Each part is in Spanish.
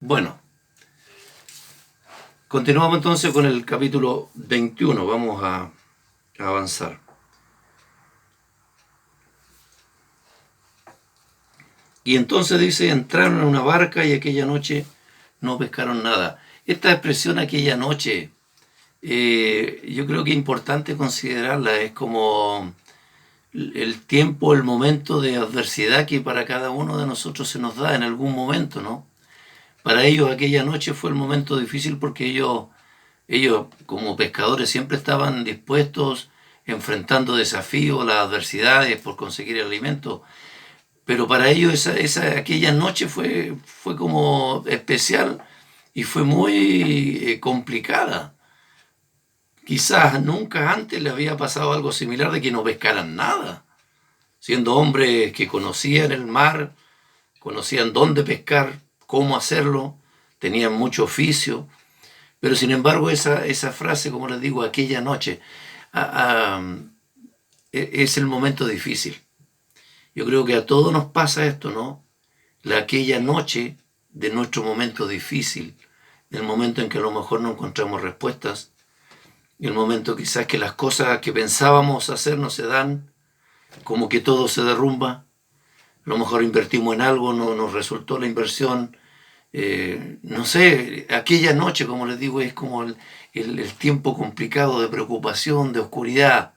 Bueno, continuamos entonces con el capítulo 21. Vamos a avanzar. Y entonces dice, entraron en una barca y aquella noche no pescaron nada. Esta expresión aquella noche, yo creo que es importante considerarla. Es como el tiempo, el momento de adversidad que para cada uno de nosotros se nos da en algún momento, ¿no? Para ellos aquella noche fue el momento difícil porque ellos como pescadores siempre estaban dispuestos, enfrentando desafíos, las adversidades por conseguir el alimento. Pero para ellos aquella noche fue como especial y fue muy complicada. Quizás nunca antes le había pasado algo similar de que no pescaran nada. Siendo hombres que conocían el mar, conocían dónde pescar, cómo hacerlo, tenían mucho oficio. Pero sin embargo esa frase, como les digo, aquella noche, a, a, es el momento difícil. Yo creo que a todos nos pasa esto, ¿no? Aquella noche de nuestro momento difícil, el momento en que a lo mejor no encontramos respuestas, el momento quizás que las cosas que pensábamos hacer no se dan, como que todo se derrumba, a lo mejor invertimos en algo, no nos resultó la inversión, no sé, aquella noche, como les digo, es como el tiempo complicado de preocupación, de oscuridad,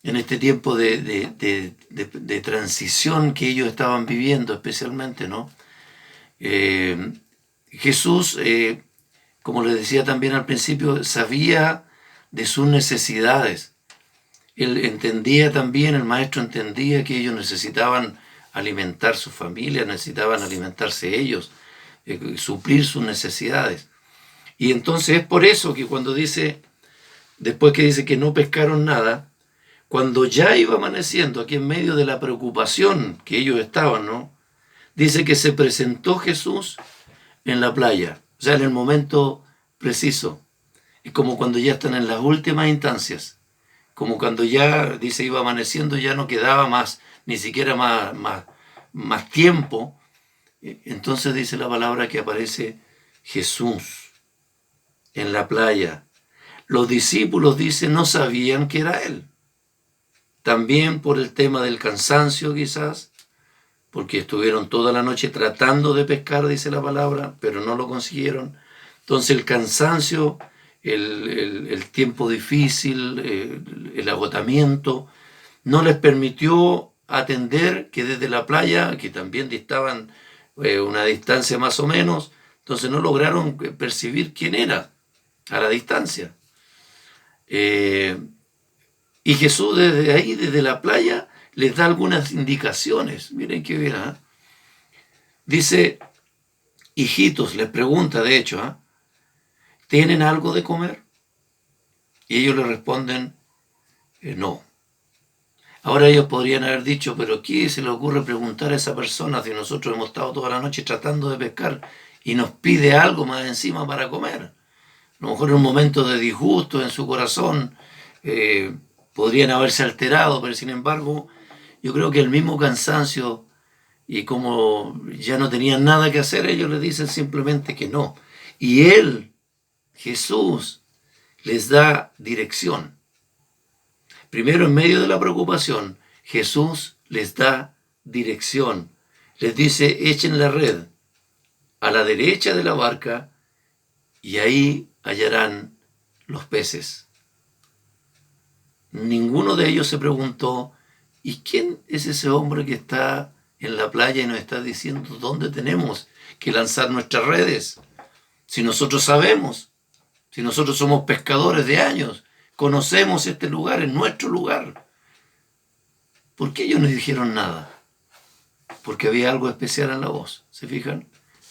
en este tiempo de transición que ellos estaban viviendo especialmente, ¿no? Eh, Jesús, como les decía también al principio, sabía de sus necesidades. Él entendía también, el maestro entendía que ellos necesitaban alimentar su familia, necesitaban alimentarse ellos, suplir sus necesidades. Y entonces es por eso que cuando dice, después que dice que no pescaron nada, cuando ya iba amaneciendo, aquí en medio de la preocupación que ellos estaban, ¿no? Dice que se presentó Jesús en la playa, o sea, en el momento preciso. Es como cuando ya están en las últimas instancias, como cuando ya, dice, iba amaneciendo, ya no quedaba más, ni siquiera más tiempo. Entonces dice la palabra que aparece Jesús en la playa. Los discípulos, dice, no sabían que era Él. También por el tema del cansancio quizás, porque estuvieron toda la noche tratando de pescar, dice la palabra, pero no lo consiguieron. Entonces el cansancio, el tiempo difícil, el agotamiento, no les permitió atender que desde la playa, que también distaban una distancia más o menos, entonces no lograron percibir quién era a la distancia. Y Jesús desde ahí, desde la playa, les da algunas indicaciones. Miren qué bien, ¿eh? Dice, hijitos, les pregunta de hecho, ¿eh? ¿Tienen algo de comer? Y ellos le responden, no. Ahora ellos podrían haber dicho, pero ¿qué se le ocurre preguntar a esa persona si nosotros hemos estado toda la noche tratando de pescar y nos pide algo más encima para comer? A lo mejor en un momento de disgusto en su corazón podrían haberse alterado, pero sin embargo yo creo que el mismo cansancio y como ya no tenían nada que hacer, ellos le dicen simplemente que no. Y Él, Jesús, les da dirección. Primero, en medio de la preocupación, Jesús les da dirección. Les dice, echen la red a la derecha de la barca y ahí hallarán los peces. Ninguno de ellos se preguntó, ¿y quién es ese hombre que está en la playa y nos está diciendo dónde tenemos que lanzar nuestras redes? Si nosotros sabemos, si nosotros somos pescadores de años, conocemos este lugar, es nuestro lugar. ¿Por qué ellos no dijeron nada? Porque había algo especial en la voz, ¿se fijan?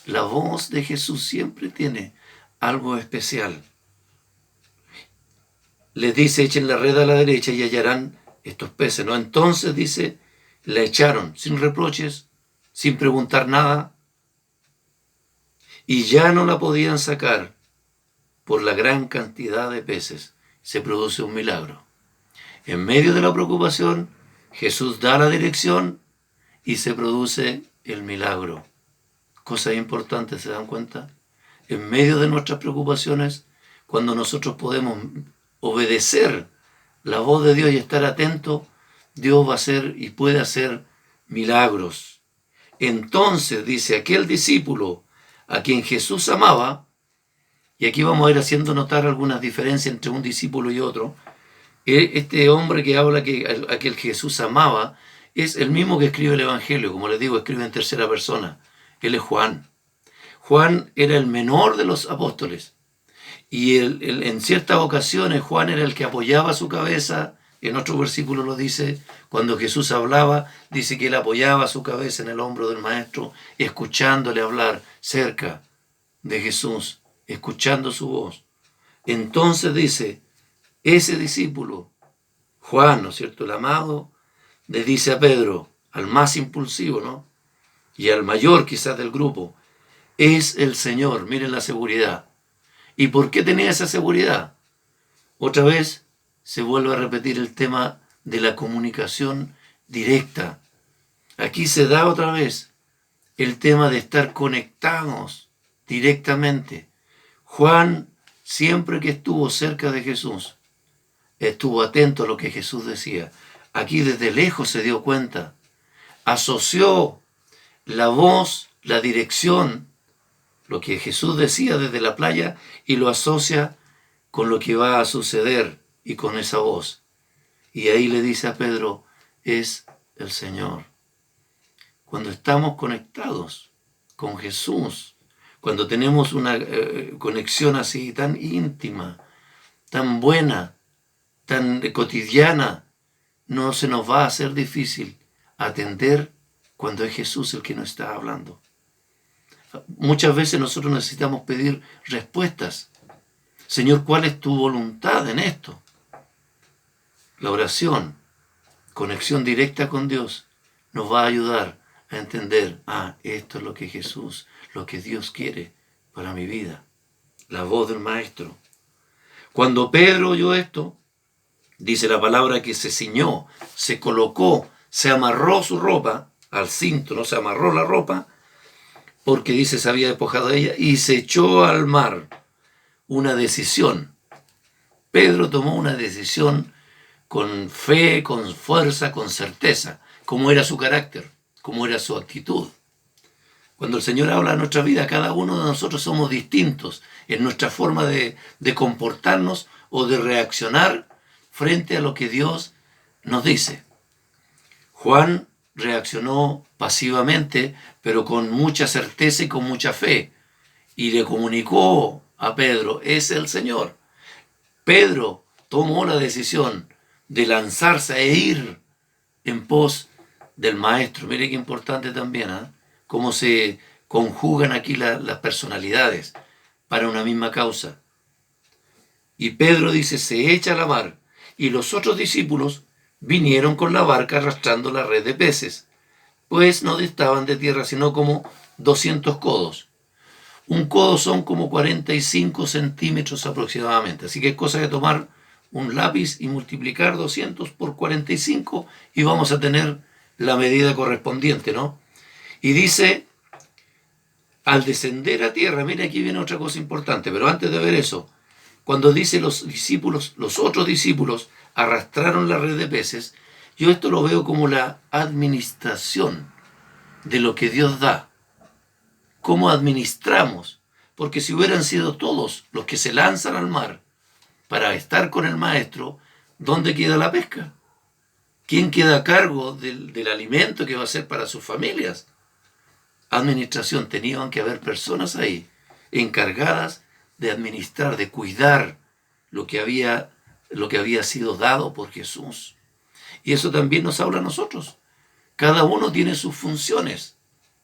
La voz de Jesús siempre tiene algo especial. Les dice, echen la red a la derecha y hallarán estos peces, ¿no? Entonces dice, la echaron sin reproches, sin preguntar nada, y ya no la podían sacar por la gran cantidad de peces. Se produce un milagro. En medio de la preocupación, Jesús da la dirección y se produce el milagro. Cosas importantes, ¿se dan cuenta? En medio de nuestras preocupaciones, cuando nosotros podemos obedecer la voz de Dios y estar atentos, Dios va a hacer y puede hacer milagros. Entonces, dice, aquel discípulo a quien Jesús amaba, y aquí vamos a ir haciendo notar algunas diferencias entre un discípulo y otro. Este hombre que habla que aquel Jesús amaba es el mismo que escribe el Evangelio, como les digo, escribe en tercera persona. Él es Juan. Juan era el menor de los apóstoles y en ciertas ocasiones Juan era el que apoyaba su cabeza. En otro versículo lo dice, cuando Jesús hablaba, dice que él apoyaba su cabeza en el hombro del maestro, escuchándole hablar cerca de Jesús, escuchando su voz. Entonces dice, ese discípulo, Juan, ¿no es cierto?, el amado, le dice a Pedro, al más impulsivo, ¿no?, y al mayor quizás del grupo, es el Señor. Miren la seguridad. ¿Y por qué tenía esa seguridad? Otra vez se vuelve a repetir el tema de la comunicación directa. Aquí se da otra vez el tema de estar conectados directamente. Juan, siempre que estuvo cerca de Jesús, estuvo atento a lo que Jesús decía. Aquí desde lejos se dio cuenta. Asoció la voz, la dirección, lo que Jesús decía desde la playa, y lo asocia con lo que va a suceder y con esa voz. Y ahí le dice a Pedro, es el Señor. Cuando estamos conectados con Jesús, cuando tenemos una conexión así tan íntima, tan buena, tan cotidiana, no se nos va a hacer difícil atender cuando es Jesús el que nos está hablando. Muchas veces nosotros necesitamos pedir respuestas. Señor, ¿cuál es tu voluntad en esto? La oración, conexión directa con Dios, nos va a ayudar a entender, esto es lo que Jesús, lo que Dios quiere para mi vida. La voz del Maestro. Cuando Pedro oyó esto, dice la palabra que se ciñó, se colocó, se amarró su ropa al cinto, no se amarró la ropa, porque dice se había despojado de ella, y se echó al mar. Una decisión. Pedro tomó una decisión con fe, con fuerza, con certeza, como era su carácter, como era su actitud. Cuando el Señor habla en nuestra vida, cada uno de nosotros somos distintos en nuestra forma de comportarnos o de reaccionar frente a lo que Dios nos dice. Juan reaccionó pasivamente, pero con mucha certeza y con mucha fe, y le comunicó a Pedro, es el Señor. Pedro tomó la decisión de lanzarse e ir en pos del Maestro. Mire qué importante también, cómo se conjugan aquí las personalidades para una misma causa. Y Pedro dice, se echa a la mar, y los otros discípulos vinieron con la barca arrastrando la red de peces, pues no distaban de tierra sino como 200 codos. Un codo son como 45 centímetros aproximadamente, así que es cosa de tomar un lápiz y multiplicar 200 por 45 y vamos a tener la medida correspondiente, ¿no? Y dice, al descender a tierra, mire, aquí viene otra cosa importante, pero antes de ver eso, cuando dice los otros discípulos arrastraron la red de peces, yo esto lo veo como la administración de lo que Dios da. ¿Cómo administramos? Porque si hubieran sido todos los que se lanzan al mar para estar con el Maestro, ¿dónde queda la pesca? ¿Quién queda a cargo del alimento que va a ser para sus familias? Administración, tenían que haber personas ahí encargadas de administrar, de cuidar lo que había sido dado por Jesús. Y eso también nos habla a nosotros. Cada uno tiene sus funciones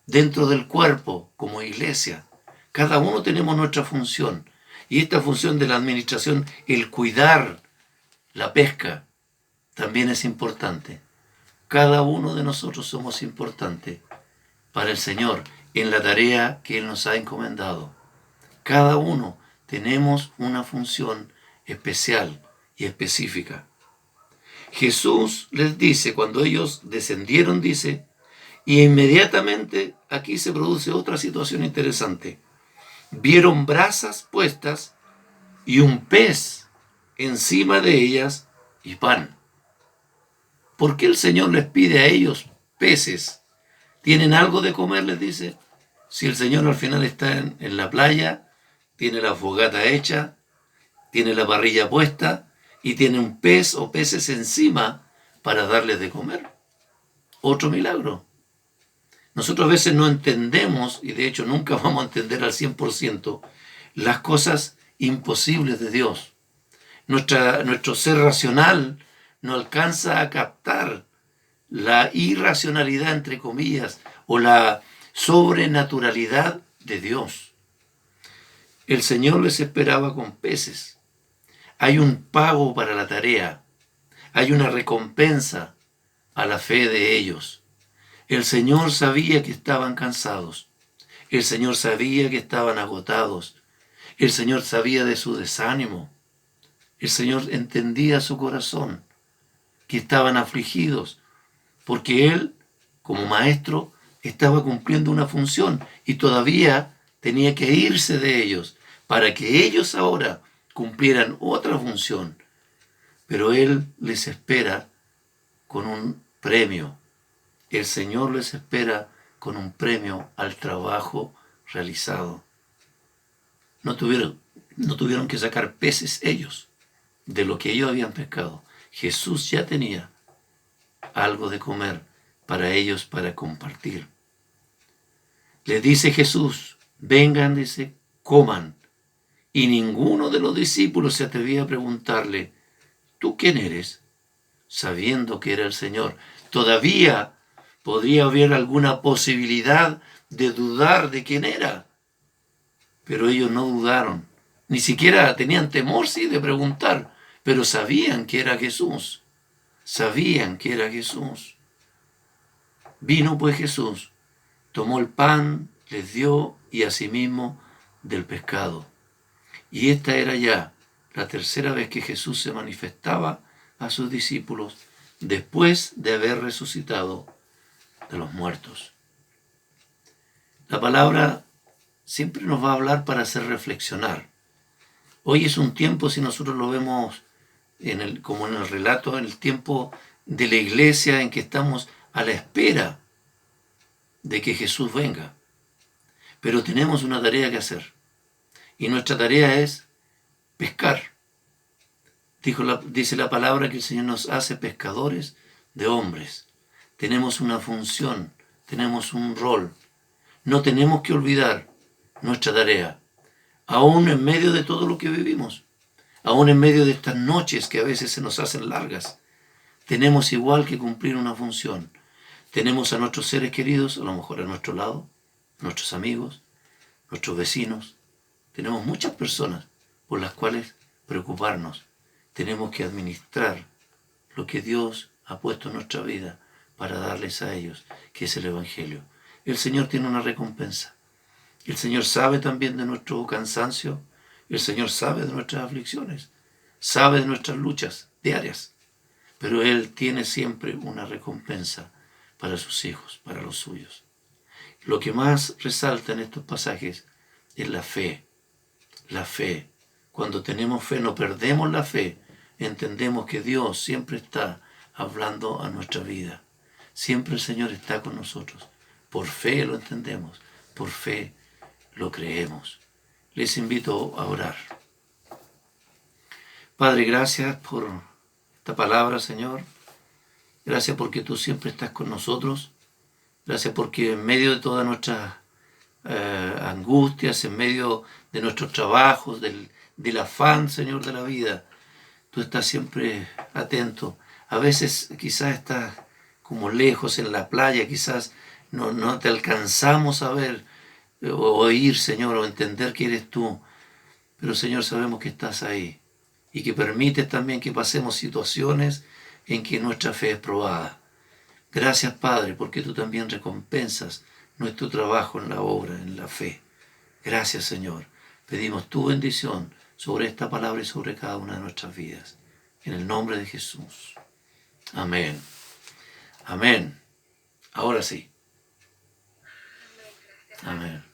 dentro del cuerpo como iglesia. Cada uno tenemos nuestra función. Y esta función de la administración, el cuidar la pesca, también es importante. Cada uno de nosotros somos importantes para el Señor en la tarea que Él nos ha encomendado. Cada uno tenemos una función especial y específica. Jesús les dice, cuando ellos descendieron, dice, Y inmediatamente aquí se produce otra situación interesante. Vieron brasas puestas y un pez encima de ellas y pan. ¿Por qué el Señor les pide a ellos peces? ¿Tienen algo de comer? Les dice. Si el Señor al final está en la playa, tiene la fogata hecha, tiene la parrilla puesta y tiene un pez o peces encima para darles de comer. Otro milagro. Nosotros a veces no entendemos, y de hecho nunca vamos a entender al 100%, las cosas imposibles de Dios. Nuestro ser racional no alcanza a captar la irracionalidad, entre comillas, o la sobrenaturalidad de Dios. El Señor les esperaba con peces. Hay un pago para la tarea. Hay una recompensa a la fe de ellos. El Señor sabía que estaban cansados. El Señor sabía que estaban agotados. El Señor sabía de su desánimo. El Señor entendía su corazón, que estaban afligidos, porque Él, como maestro, estaba cumpliendo una función y todavía tenía que irse de ellos para que ellos ahora cumplieran otra función. Pero Él les espera con un premio. El Señor les espera con un premio al trabajo realizado. No tuvieron que sacar peces ellos de lo que ellos habían pescado. Jesús ya tenía algo de comer para ellos, para compartir. Les dice Jesús, vengan, dice, coman. Y ninguno de los discípulos se atrevía a preguntarle, ¿tú quién eres? Sabiendo que era el Señor. Todavía podría haber alguna posibilidad de dudar de quién era. Pero ellos no dudaron. Ni siquiera tenían temor, sí, de preguntar, pero sabían que era Jesús. Sabían que era Jesús. Vino pues Jesús, tomó el pan, les dio y asimismo del pescado. Y esta era ya la tercera vez que Jesús se manifestaba a sus discípulos después de haber resucitado de los muertos. La palabra siempre nos va a hablar para hacer reflexionar. Hoy es un tiempo, si nosotros lo vemos como en el relato, en el tiempo de la iglesia en que estamos a la espera de que Jesús venga. Pero tenemos una tarea que hacer. Y nuestra tarea es pescar. Dice la palabra que el Señor nos hace pescadores de hombres. Tenemos una función, tenemos un rol. No tenemos que olvidar nuestra tarea, aún en medio de todo lo que vivimos, aún en medio de estas noches que a veces se nos hacen largas. Tenemos igual que cumplir una función. Tenemos a nuestros seres queridos, a lo mejor a nuestro lado, nuestros amigos, nuestros vecinos. Tenemos muchas personas por las cuales preocuparnos. Tenemos que administrar lo que Dios ha puesto en nuestra vida para darles a ellos, que es el Evangelio. El Señor tiene una recompensa. El Señor sabe también de nuestro cansancio. El Señor sabe de nuestras aflicciones. Sabe de nuestras luchas diarias. Pero Él tiene siempre una recompensa para sus hijos, para los suyos. Lo que más resalta en estos pasajes es la fe. La fe. Cuando tenemos fe, no perdemos la fe. Entendemos que Dios siempre está hablando a nuestra vida. Siempre el Señor está con nosotros. Por fe lo entendemos. Por fe lo creemos. Les invito a orar. Padre, gracias por esta palabra, Señor. Gracias porque tú siempre estás con nosotros. Gracias porque en medio de todas nuestras angustias, en medio de nuestros trabajos, del afán, Señor, de la vida, tú estás siempre atento. A veces quizás estás como lejos en la playa, quizás no te alcanzamos a ver o oír, Señor, o entender que eres tú. Pero, Señor, sabemos que estás ahí y que permites también que pasemos situaciones en que nuestra fe es probada. Gracias, Padre, porque tú también recompensas nuestro trabajo en la obra, en la fe. Gracias, Señor. Pedimos tu bendición sobre esta palabra y sobre cada una de nuestras vidas. En el nombre de Jesús. Amén. Amén. Ahora sí. Amén.